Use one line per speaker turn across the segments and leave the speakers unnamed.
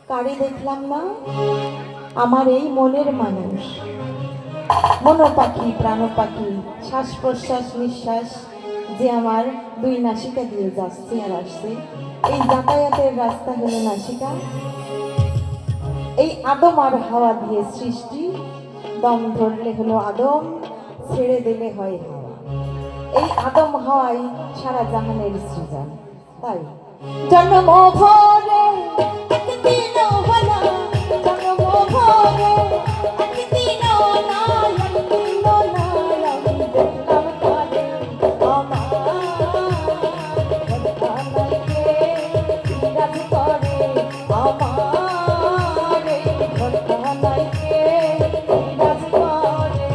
কারে দেখলাম না আমার এই মনের মানুষ, মনো পাখি প্রাণ পাখি, শ্বাস প্রশ্বাস নিঃশ্বাস যে আমার দুই নাসিকা দিয়ে যাচ্ছে আর আসছে। এই যাতায়াতের রাস্তা হলো নাসিকা, এই আদম আর হাওয়া দিয়ে সৃষ্টি। দম ধরলে হলো আদম, ছেড়ে দিলে হয় হাওয়া। এই আদম হাওয়াই সারা জাহানের সৃজন। তাই জন্ম ভরে একদিন হলো, জন্ম ভরে একদিন না, একদিন না আমি দেখলাম কালে আমার ঘরখানাকে বিরাজ করে, আমার এই ঘরখানাকে বিরাজ করে।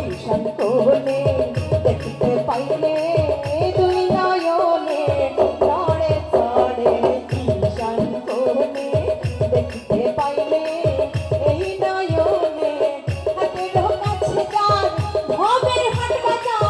ঈশান কোণে দেখতে পাইলে দুই নয়নে, নড়ে চড়ে ঈশান কোণে দেখতে পাইলে এই নয়নে, হাতের কাছে যার ভবের হাট বাজার,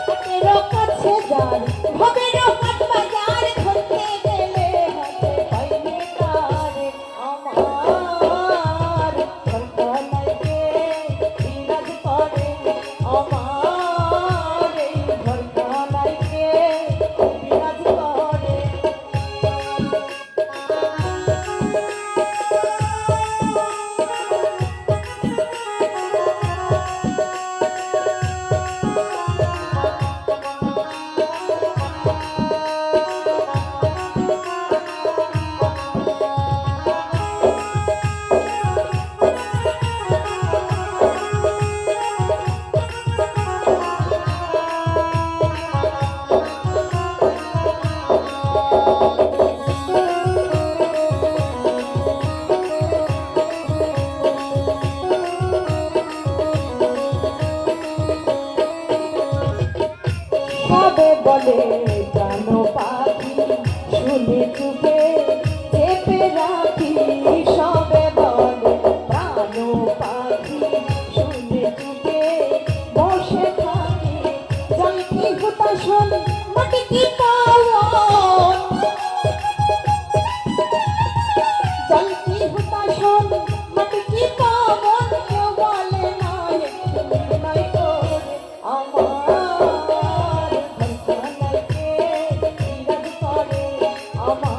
হাতের কাছে যার ভবের হাট বাজার, ধরতে গেলে হাতে পাইলে তারে আমার ঘরখানাকে বিরাজ করে, আমার এই ঘরখানাকে বিরাজ করে। সবে বলে প্রাণ পাখি শুনে চুপে চেপে রাখি, সবে বলে প্রাণ পাখি শুনে চুপে বসে থাকি, জল কি হুতাশন মাটি কি পাওন, জল কি হুতাশন মাটি কি পাওন, কেউ বলে না একটু নয় করে আমার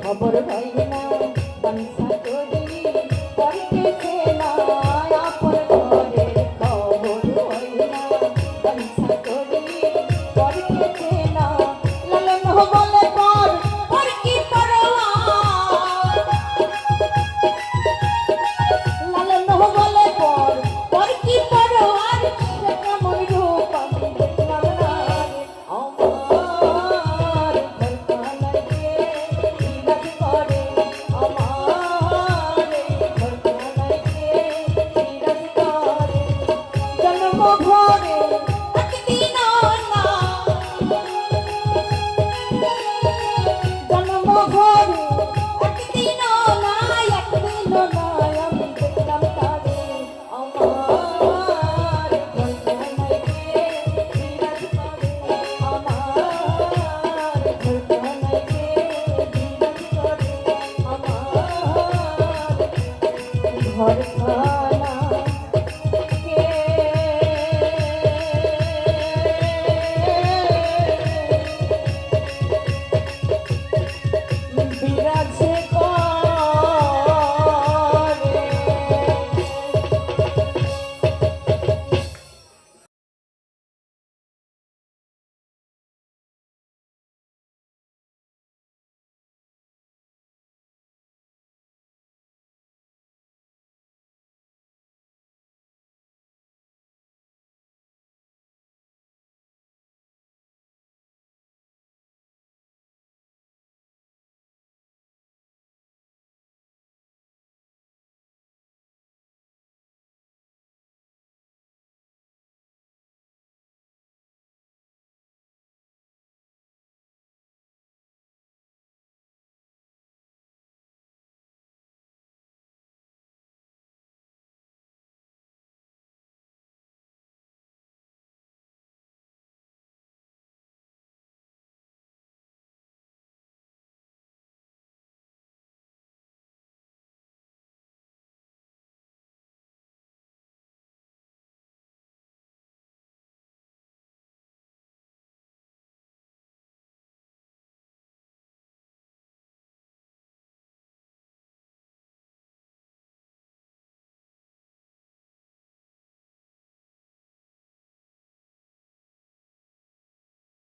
খবর হয় না বাঞ্ছা করি পড়তেছে না, আপন ঘরে খবর হয় না বাঞ্ছা করি পড়তেছে না, লালন